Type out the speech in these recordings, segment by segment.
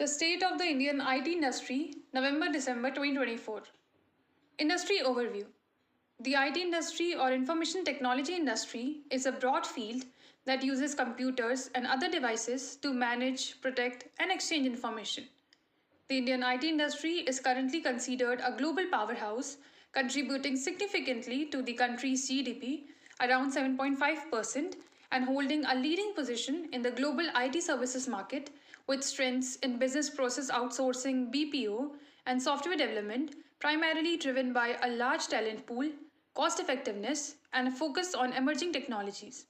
The state of the Indian IT industry, November-December 2024. Industry overview. The IT industry or information technology industry is a broad field that uses computers and other devices to manage, protect, and exchange information. The Indian IT industry is currently considered a global powerhouse, contributing significantly to the country's GDP, around 7.5%, and holding a leading position in the global IT services market with strengths in business process outsourcing (BPO) and software development, primarily driven by a large talent pool, cost effectiveness, and a focus on emerging technologies.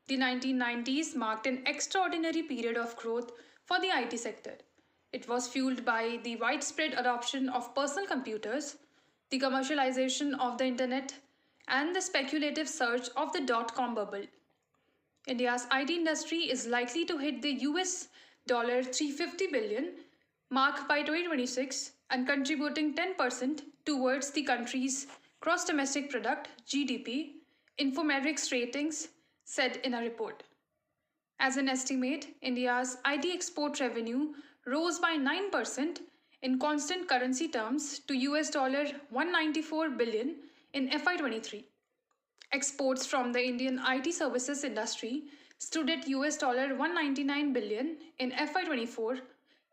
The 1990s marked an extraordinary period of growth for the IT sector. It was fueled by the widespread adoption of personal computers, the commercialization of the internet, and the speculative surge of the dot-com bubble. India's IT industry is likely to hit the US $350 billion mark by 2026 and contributing 10% towards the country's gross domestic product (GDP), Infometrics ratings said in a report. As an estimate, India's IT export revenue rose by 9% in constant currency terms to US $194 billion in FY23. Exports from the Indian IT services industry stood at US $199 billion in FY24.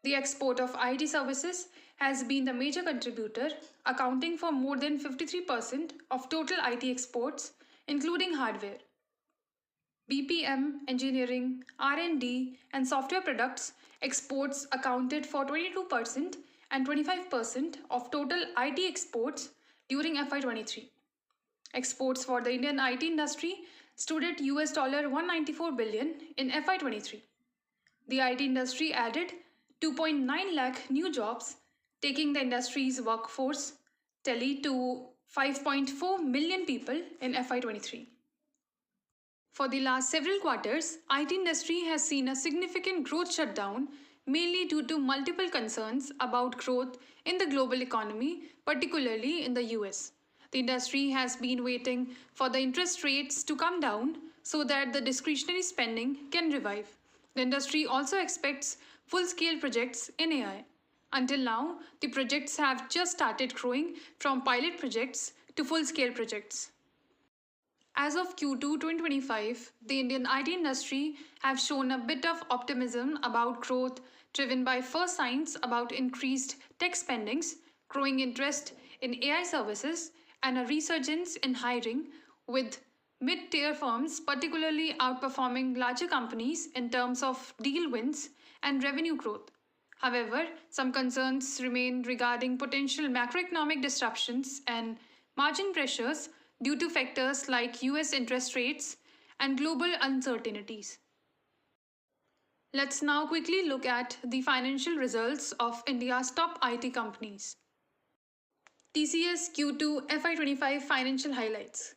The export of IT services has been the major contributor, accounting for more than 53% of total IT exports, including hardware. BPM, engineering, R&D, and software products exports accounted for 22% and 25% of total IT exports during FY23. Exports for the Indian IT industry stood at US $194 billion in FY23. The IT industry added 2.9 lakh new jobs, taking the industry's workforce tally to 5.4 million people in FY23. For the last several quarters, IT industry has seen a significant growth shutdown, mainly due to multiple concerns about growth in the global economy, particularly in the US. The industry has been waiting for the interest rates to come down so that the discretionary spending can revive. The industry also expects full-scale projects in AI. Until now, the projects have just started growing from pilot projects to full-scale projects. As of Q2 2025, the Indian IT industry have shown a bit of optimism about growth, driven by first signs about increased tech spendings, growing interest in AI services, and a resurgence in hiring, with mid-tier firms particularly outperforming larger companies in terms of deal wins and revenue growth. However, some concerns remain regarding potential macroeconomic disruptions and margin pressures due to factors like US interest rates and global uncertainties. Let's now quickly look at the financial results of India's top IT companies. TCS Q2 FY25 financial highlights.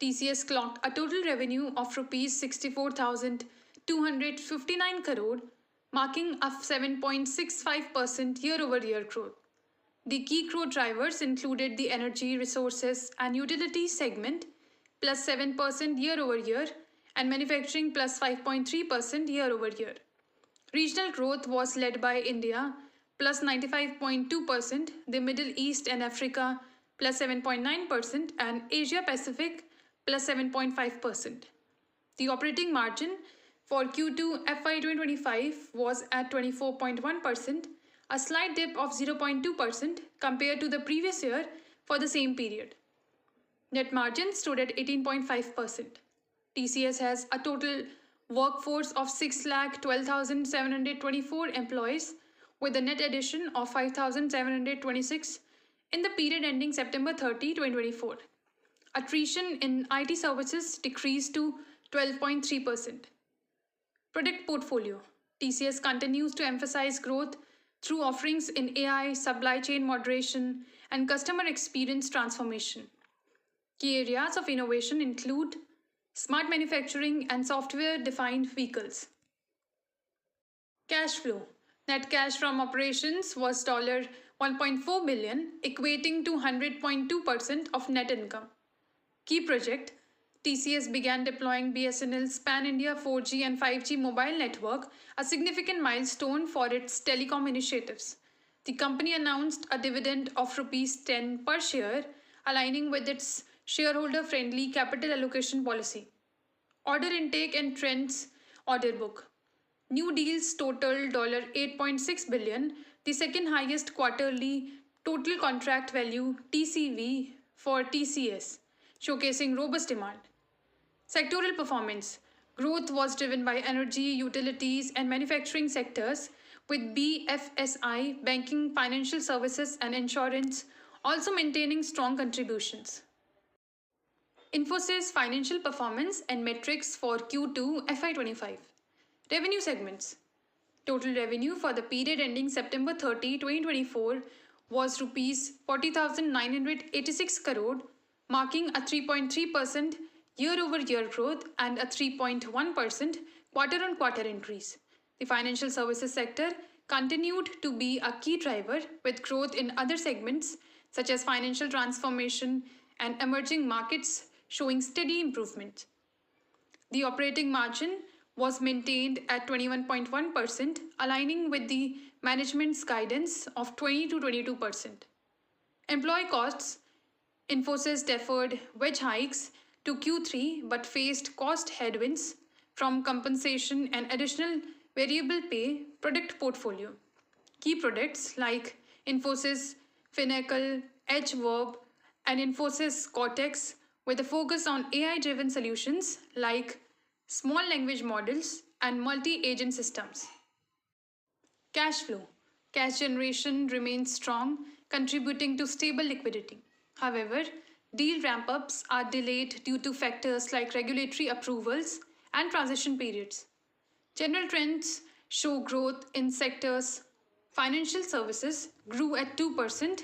TCS clocked a total revenue of Rs 64,259 crore, marking a 7.65% year-over-year growth. The key growth drivers included the energy, resources, and utilities segment, plus 7% year-over-year, and manufacturing plus 5.3% year-over-year. Regional growth was led by India, plus 95.2%, the Middle East and Africa, plus 7.9%, and Asia Pacific, plus 7.5%. The operating margin for Q2 FY25 was at 24.1%, a slight dip of 0.2% compared to the previous year for the same period. Net margin stood at 18.5%. TCS has a total workforce of 6,12,724 employees, with a net addition of 5,726 in the period ending September 30, 2024. Attrition in IT services decreased to 12.3%. Product portfolio. TCS continues to emphasize growth through offerings in AI, supply chain moderation, and customer experience transformation. Key areas of innovation include smart manufacturing and software-defined vehicles. Cash flow. Net cash from operations was $1.4 billion, equating to 100.2% of net income. Key project. TCS began deploying BSNL's Pan-India 4G and 5G mobile network, a significant milestone for its telecom initiatives. The company announced a dividend of Rs 10 per share, aligning with its shareholder-friendly capital allocation policy. Order intake and trends. Order book. New deals totaled $8.6 billion, the second highest quarterly total contract value (TCV) for TCS, showcasing robust demand. Sectoral performance. Growth was driven by energy, utilities, and manufacturing sectors, with BFSI, banking, financial services, and insurance also maintaining strong contributions. Infosys financial performance and metrics for Q2 FY25. Revenue segments. Total revenue for the period ending September 30, 2024 was Rs 40,986 crore, marking a 3.3% year-over-year growth and a 3.1% quarter-on-quarter increase. The financial services sector continued to be a key driver, with growth in other segments such as financial transformation and emerging markets showing steady improvement. The operating margin was maintained at 21.1%, aligning with the management's guidance of 20 to 22%. Employee costs. Infosys deferred wage hikes to Q3 but faced cost headwinds from compensation and additional variable pay product portfolio. Key products like Infosys Finacle, EdgeVerb, and Infosys Cortex, with a focus on AI-driven solutions like small language models and multi-agent systems. Cash flow. Cash generation remains strong, contributing to stable liquidity. However, deal ramp-ups are delayed due to factors like regulatory approvals and transition periods. General trends show growth in sectors. Financial services grew at 2%,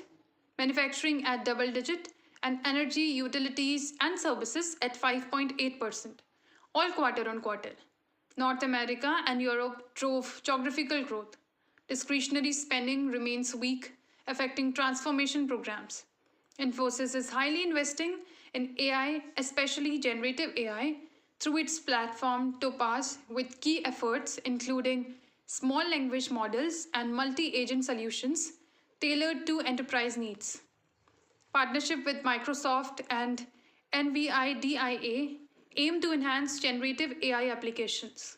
manufacturing at double-digit, and energy, utilities, and services at 5.8%, all quarter-on-quarter. North America and Europe drove geographical growth. Discretionary spending remains weak, affecting transformation programs. Infosys is highly investing in AI, especially generative AI, through its platform Topaz, with key efforts including small language models and multi-agent solutions tailored to enterprise needs. Partnership with Microsoft and NVIDIA aim to enhance generative AI applications.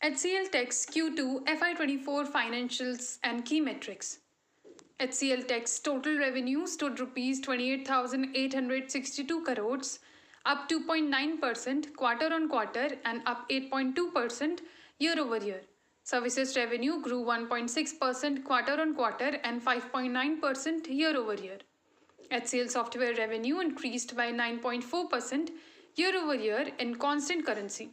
HCL Tech's Q2 FY24 financials and key metrics. HCL Tech's total revenue stood Rs 28,862 crores, up 2.9% quarter-on-quarter and up 8.2% year-over-year. Services revenue grew 1.6% quarter-on-quarter and 5.9% year-over-year. HCL software revenue increased by 9.4% year-over-year in constant currency.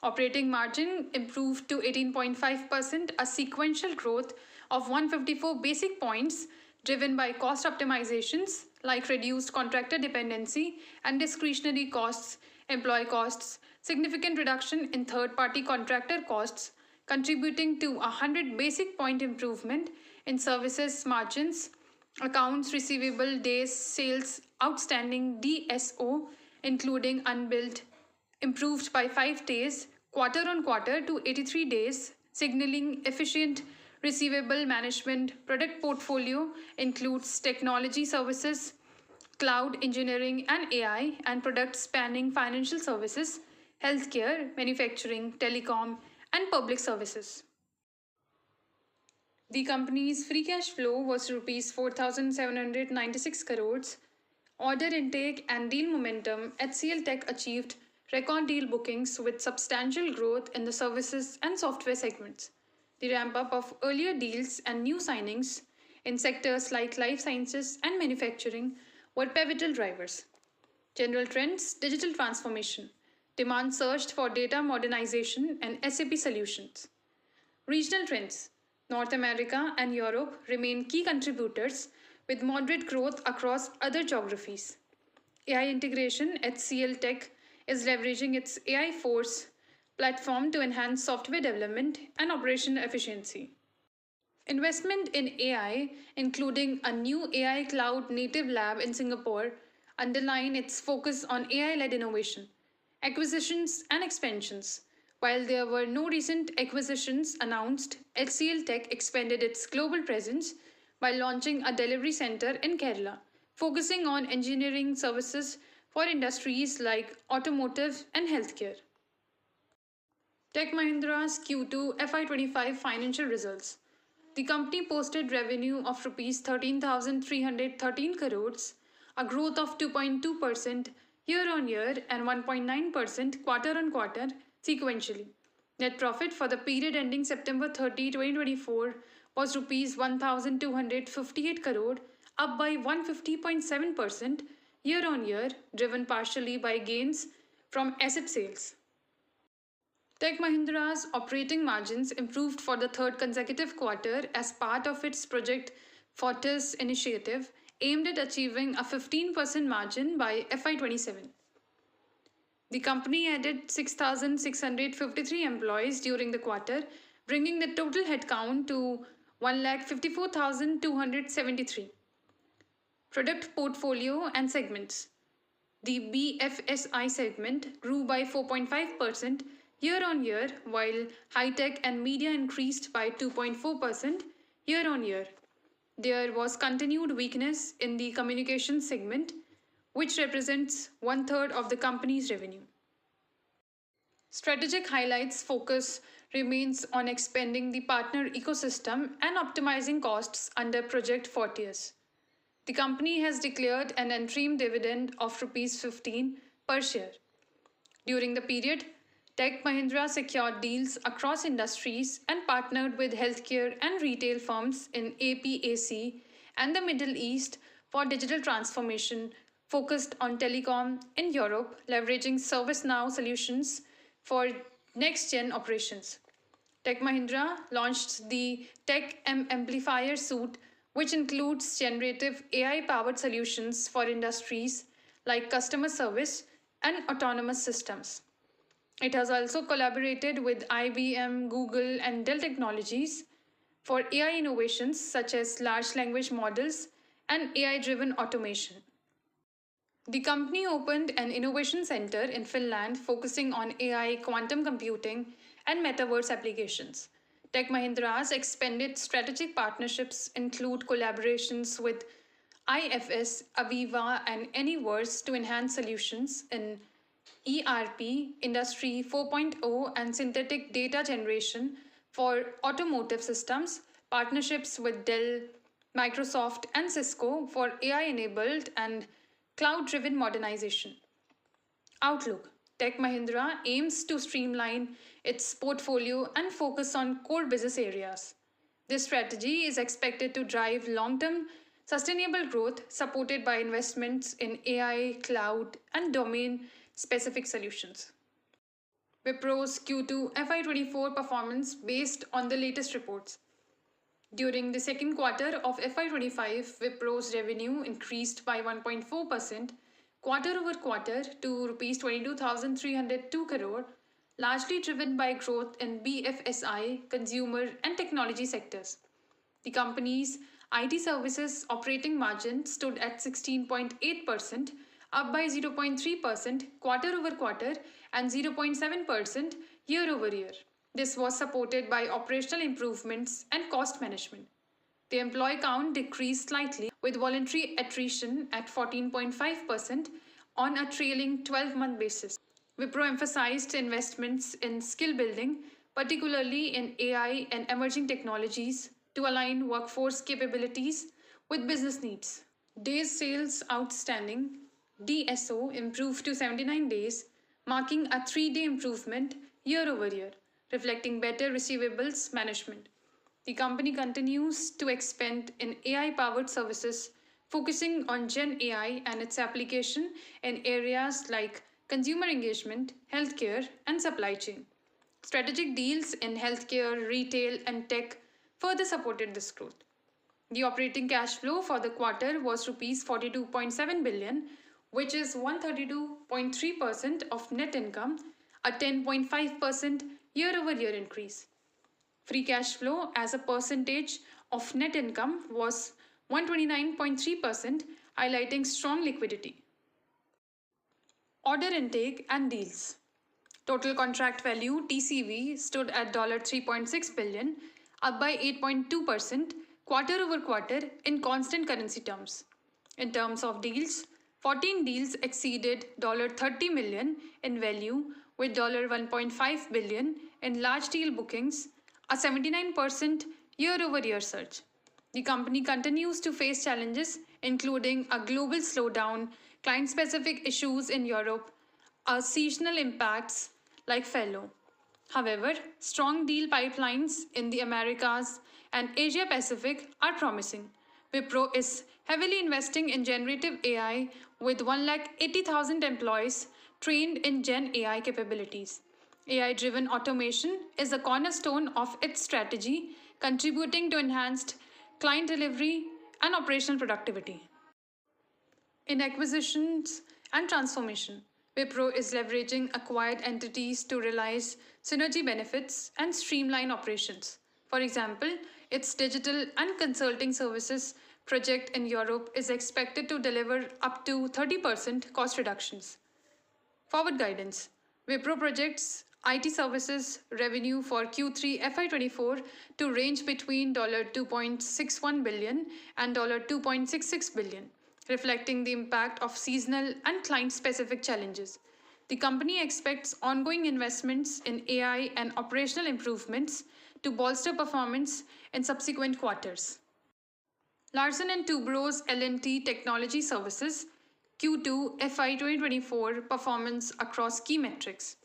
Operating margin improved to 18.5%, a sequential growth of 154 basis points driven by cost optimizations like reduced contractor dependency and discretionary costs, employee costs, significant reduction in third-party contractor costs, contributing to a 100 basis point improvement in services margins. Accounts receivable days sales outstanding DSO, including unbilled, improved by 5 days quarter-on-quarter to 83 days, signaling efficient receivable management. Product portfolio includes technology services, cloud engineering and AI, and products spanning financial services, healthcare, manufacturing, telecom, and public services. The company's free cash flow was Rs 4,796 crores. Order intake and deal momentum. HCL Tech achieved record deal bookings with substantial growth in the services and software segments. The ramp-up of earlier deals and new signings in sectors like life sciences and manufacturing were pivotal drivers. General trends. Digital transformation. Demand surged for data modernization and SAP solutions. Regional trends. North America and Europe remain key contributors, with moderate growth across other geographies. AI integration. HCL Tech is leveraging its AI Force platform to enhance software development and operational efficiency. Investment in AI, including a new AI cloud native lab in Singapore, underline its focus on AI-led innovation, acquisitions, and expansions. While there were no recent acquisitions announced, HCL Tech expanded its global presence by launching a delivery center in Kerala, focusing on engineering services for industries like automotive and healthcare. Tech Mahindra's Q2 FY25 financial results. The company posted revenue of Rs 13,313 crores, a growth of 2.2% year on year and 1.9% quarter on quarter sequentially. Net profit for the period ending September 30, 2024 was Rs 1,258 crore, up by 150.7% year on year, driven partially by gains from asset sales. Tech Mahindra's operating margins improved for the third consecutive quarter as part of its Project Fortis initiative aimed at achieving a 15% margin by FY27. The company added 6,653 employees during the quarter, bringing the total headcount to 1,54,273. Product portfolio and segments. The BFSI segment grew by 4.5% year on year, while high tech and media increased by 2.4% year on year. There was continued weakness in the communications segment, which represents one-third of the company's revenue. Strategic highlights focus remains on expanding the partner ecosystem and optimizing costs under Project Fortius. The company has declared an interim dividend of Rs 15 per share. During the period, Tech Mahindra secured deals across industries and partnered with healthcare and retail firms in APAC and the Middle East for digital transformation focused on telecom in Europe, leveraging ServiceNow solutions for next-gen operations. Tech Mahindra launched the Tech M Amplifier suite, which includes generative AI-powered solutions for industries like customer service and autonomous systems. It has also collaborated with IBM, Google, and Dell Technologies for AI innovations such as large language models and AI-driven automation. The company opened an innovation center in Finland focusing on AI, quantum computing, and metaverse applications. Tech Mahindra's expanded strategic partnerships include collaborations with IFS, Aviva, and Anyverse to enhance solutions in ERP, Industry 4.0, and synthetic data generation for automotive systems, partnerships with Dell, Microsoft, and Cisco for AI-enabled and cloud-driven modernization. Outlook. Tech Mahindra aims to streamline its portfolio and focus on core business areas. This strategy is expected to drive long-term sustainable growth supported by investments in AI, cloud, and domain-specific solutions. Wipro's Q2 FY24 performance based on the latest reports. During the second quarter of FY25, Wipro's revenue increased by 1.4% quarter over quarter to Rs 22,302 crore, largely driven by growth in BFSI, consumer, and technology sectors. The company's IT services operating margin stood at 16.8%, up by 0.3% quarter over quarter and 0.7% year over year. This was supported by operational improvements and cost management. The employee count decreased slightly, with voluntary attrition at 14.5% on a trailing 12-month basis. Wipro emphasized investments in skill building, particularly in AI and emerging technologies, to align workforce capabilities with business needs. Days Sales Outstanding (DSO) improved to 79 days, marking a 3-day improvement year over year, reflecting better receivables management. The company continues to expand in AI-powered services, focusing on Gen AI and its application in areas like consumer engagement, healthcare, and supply chain. Strategic deals in healthcare, retail, and tech further supported this growth. The operating cash flow for the quarter was Rs 42.7 billion, which is 132.3% of net income, a 10.5% year-over-year increase. Free cash flow as a percentage of net income was 129.3%, highlighting strong liquidity. Order intake and deals. Total contract value (TCV) stood at $3.6 billion, up by 8.2% quarter over quarter in constant currency terms. In terms of deals, 14 deals exceeded $30 million in value with $1.5 billion in large deal bookings, a 79% year-over-year surge. The company continues to face challenges including a global slowdown, client-specific issues in Europe, seasonal impacts like fellow. However, strong deal pipelines in the Americas and Asia Pacific are promising. Wipro is heavily investing in generative AI with 180,000 employees trained in Gen AI capabilities. AI driven automation is a cornerstone of its strategy, contributing to enhanced client delivery and operational productivity. In acquisitions and transformation, Wipro is leveraging acquired entities to realize synergy benefits and streamline operations. For example, its digital and consulting services project in Europe is expected to deliver up to 30% cost reductions. Forward guidance. Wipro projects IT services revenue for Q3 FY24 to range between $2.61 billion and $2.66 billion, reflecting the impact of seasonal and client-specific challenges. The company expects ongoing investments in AI and operational improvements to bolster performance in subsequent quarters. Larsen & Toubro's L&T Technology Services Q2 FY2024 performance across key metrics.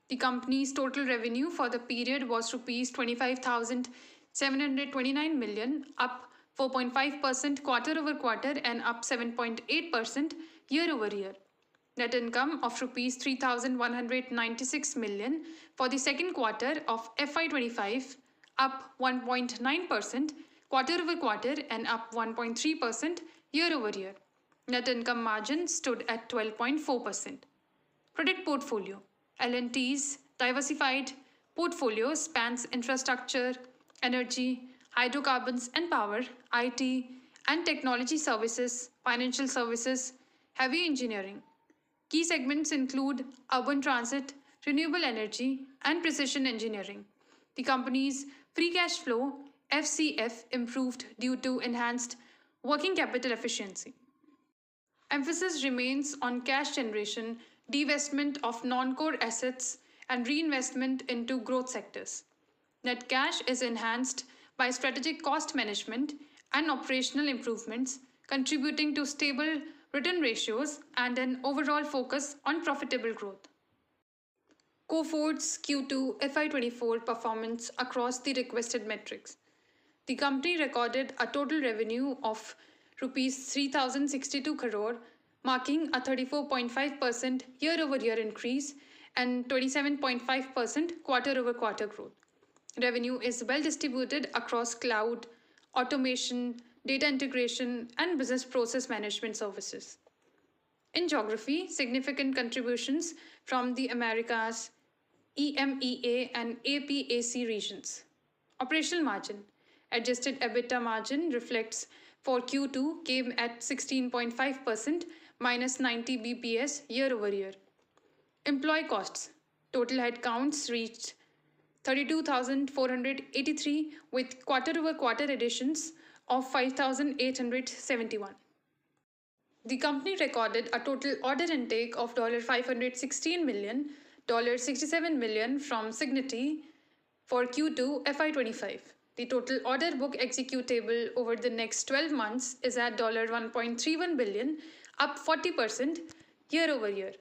The company's total revenue for the period was Rs 25,729 million, up 4.5% quarter over quarter and up 7.8% year over year. Net income of Rs 3,196 million for the second quarter of FY25, up 1.9% quarter over quarter and up 1.3% year over year. Net income margin stood at 12.4%. Product portfolio. L&T's diversified portfolio spans infrastructure, energy, hydrocarbons and power, IT and technology services, financial services, heavy engineering. Key segments include urban transit, renewable energy, and precision engineering. The company's free cash flow (FCF) improved due to enhanced working capital efficiency. Emphasis remains on cash generation, divestment of non-core assets, and reinvestment into growth sectors. Net cash is enhanced by strategic cost management and operational improvements, contributing to stable return ratios and an overall focus on profitable growth. Coforge's Q2 FY24 performance across the requested metrics. The company recorded a total revenue of Rs 3,062 crore, marking a 34.5% year-over-year increase and 27.5% quarter-over-quarter growth. Revenue is well distributed across cloud, automation, data integration, and business process management services. In geography, significant contributions from the Americas, EMEA, and APAC regions. Operational margin. Adjusted EBITDA margin reflects for Q2 came at 16.5%, minus 90 bps year over year. Employee costs. Total headcounts reached 32,483 with quarter-over-quarter additions of 5,871. The company recorded a total order intake of $516 million, $67 million from Cigniti for Q2 FY25. The total order book executable over the next 12 months is at $1.31 billion, up 40% year over year.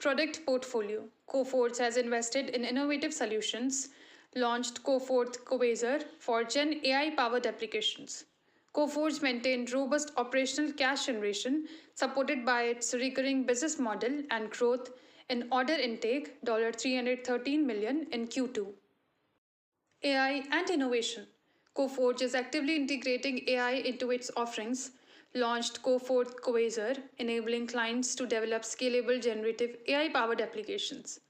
Product portfolio. Coforge has invested in innovative solutions, launched Coforge Quasar for Gen AI powered applications. Coforge maintained robust operational cash generation supported by its recurring business model and growth in order intake $313 million in Q2. AI and innovation. Coforge is actively integrating AI into its offerings, launched Coforge Quasar, enabling clients to develop scalable generative AI-powered applications.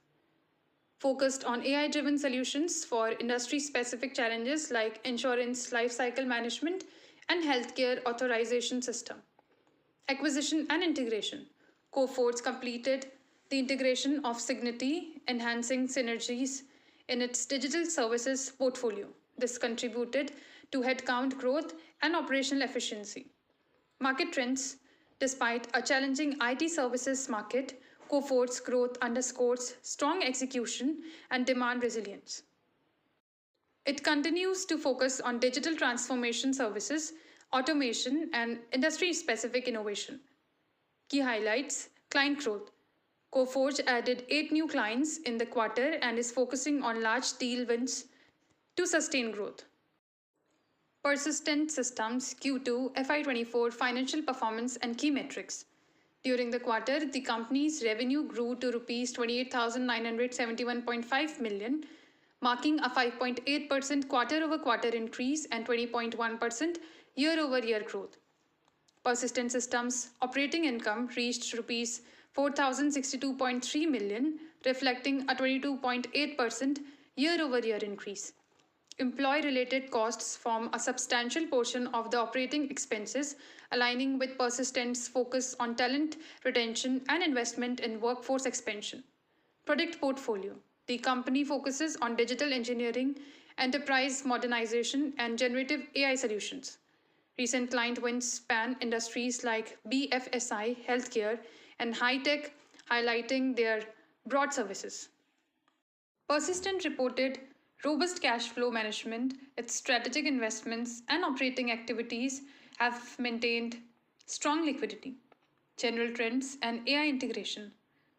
Focused on AI-driven solutions for industry-specific challenges like insurance lifecycle management and healthcare authorization system. Acquisition and integration. Coforge completed the integration of Signity, enhancing synergies in its digital services portfolio. This contributed to headcount growth and operational efficiency. Market trends. Despite a challenging IT services market, Coforge's growth underscores strong execution and demand resilience. It continues to focus on digital transformation services, automation, and industry specific innovation. Key highlights. Client growth. Coforge added 8 new clients in the quarter and is focusing on large deal wins to sustain growth. Persistent Systems Q2 FY24 financial performance and key metrics. During the quarter, the company's revenue grew to Rs 28,971.5 million, marking a 5.8% quarter-over-quarter increase and 20.1% year-over-year growth. Persistent Systems operating income reached Rs 4,062.3 million, reflecting a 22.8% year-over-year increase. Employee-related costs form a substantial portion of the operating expenses, aligning with Persistent's focus on talent retention and investment in workforce expansion. Product portfolio. The company focuses on digital engineering, enterprise modernization, and generative AI solutions. Recent client wins span industries like BFSI, healthcare, and high-tech, highlighting their broad services. Persistent reported robust cash flow management, its strategic investments and operating activities have maintained strong liquidity. General trends and AI integration.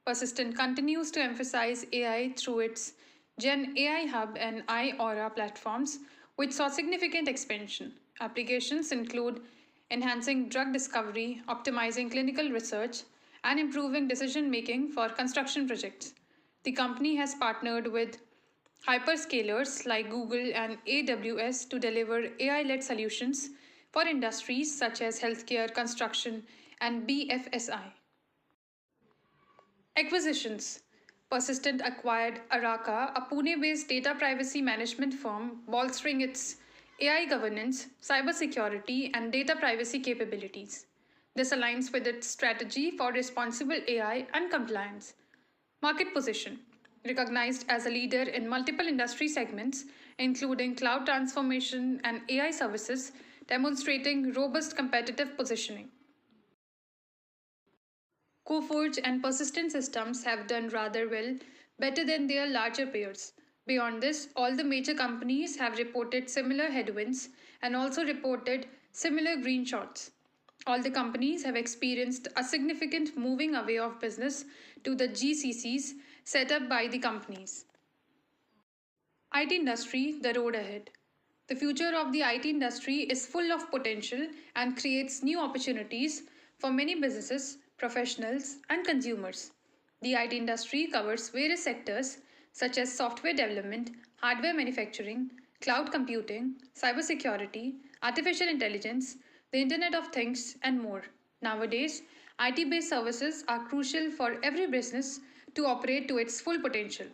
Persistent continues to emphasize AI through its Gen AI Hub and iAura platforms, which saw significant expansion. Applications include enhancing drug discovery, optimizing clinical research, and improving decision making for construction projects. The company has partnered with hyperscalers like Google and AWS to deliver AI-led solutions for industries such as healthcare, construction, and BFSI. Acquisitions. Persistent acquired Araka, a Pune-based data privacy management firm, bolstering its AI governance, cybersecurity, and data privacy capabilities. This aligns with its strategy for responsible AI and compliance. Market position. Recognized as a leader in multiple industry segments, including cloud transformation and AI services, demonstrating robust competitive positioning. Coforge and Persistent Systems have done rather well, better than their larger peers. Beyond this, all the major companies have reported similar headwinds and also reported similar green shoots. All the companies have experienced a significant moving away of business to the GCCs set up by the companies. IT industry, the road ahead. The future of the IT industry is full of potential and creates new opportunities for many businesses, professionals, and consumers. The IT industry covers various sectors such as software development, hardware manufacturing, cloud computing, cybersecurity, artificial intelligence, the Internet of Things, and more. Nowadays, IT-based services are crucial for every business to operate to its full potential.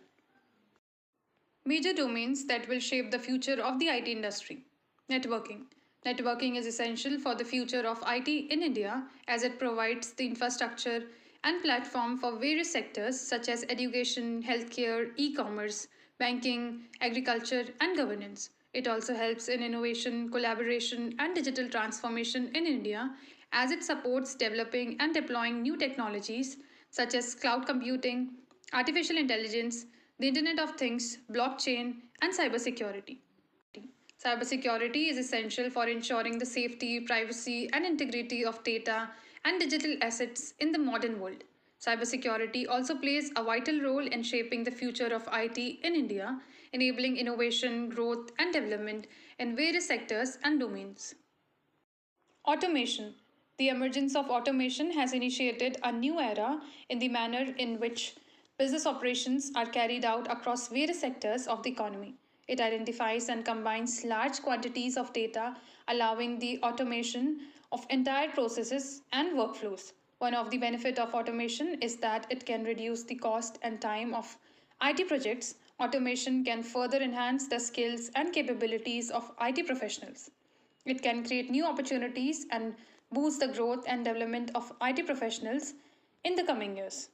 Major domains that will shape the future of the IT industry. Networking. Networking is essential for the future of IT in India as it provides the infrastructure and platform for various sectors such as education, healthcare, e-commerce, banking, agriculture, and governance. It also helps in innovation, collaboration, and digital transformation in India as it supports developing and deploying new technologies such as cloud computing, artificial intelligence, the Internet of Things, blockchain, and cybersecurity. Cybersecurity is essential for ensuring the safety, privacy, and integrity of data and digital assets in the modern world. Cybersecurity also plays a vital role in shaping the future of IT in India, enabling innovation, growth, and development in various sectors and domains. Automation. The emergence of automation has initiated a new era in the manner in which business operations are carried out across various sectors of the economy. It identifies and combines large quantities of data, allowing the automation of entire processes and workflows. One of the benefits of automation is that it can reduce the cost and time of IT projects. Automation can further enhance the skills and capabilities of IT professionals. It can create new opportunities and boost the growth and development of IT professionals in the coming years.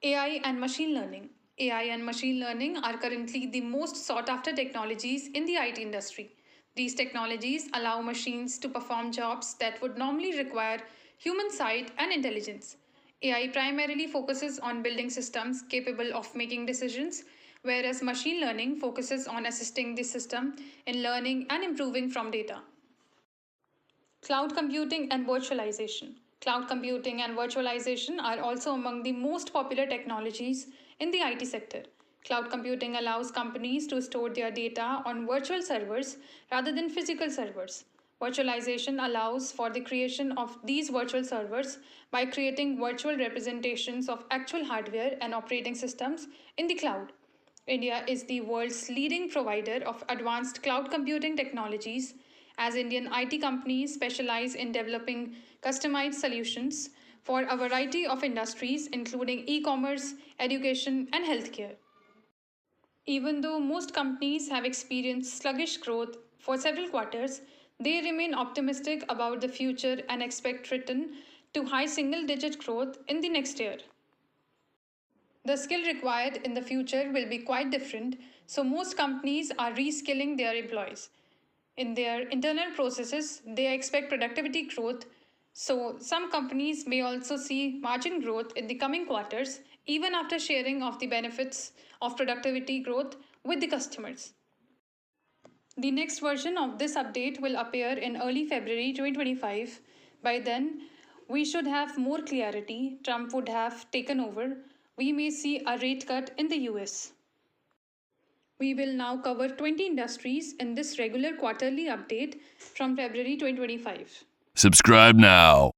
AI and machine learning. AI and machine learning are currently the most sought after technologies in the IT industry. These technologies allow machines to perform jobs that would normally require human sight and intelligence. AI primarily focuses on building systems capable of making decisions, whereas machine learning focuses on assisting the system in learning and improving from data. Cloud computing and virtualization. Cloud computing and virtualization are also among the most popular technologies in the IT sector. Cloud computing allows companies to store their data on virtual servers rather than physical servers. Virtualization allows for the creation of these virtual servers by creating virtual representations of actual hardware and operating systems in the cloud. India is the world's leading provider of advanced cloud computing technologies, as Indian IT companies specialize in developing customized solutions for a variety of industries, including e commerce, education, and healthcare. Even though most companies have experienced sluggish growth for several quarters, they remain optimistic about the future and expect return to high single digit growth in the next year. The skill required in the future will be quite different, so most companies are reskilling their employees. In their internal processes, they expect productivity growth, so some companies may also see margin growth in the coming quarters, even after sharing of the benefits of productivity growth with the customers. The next version of this update will appear in early February 2025. By then, we should have more clarity. Trump would have taken over. We may see a rate cut in the US. We will now cover 20 industries in this regular quarterly update from February 2025. Subscribe now.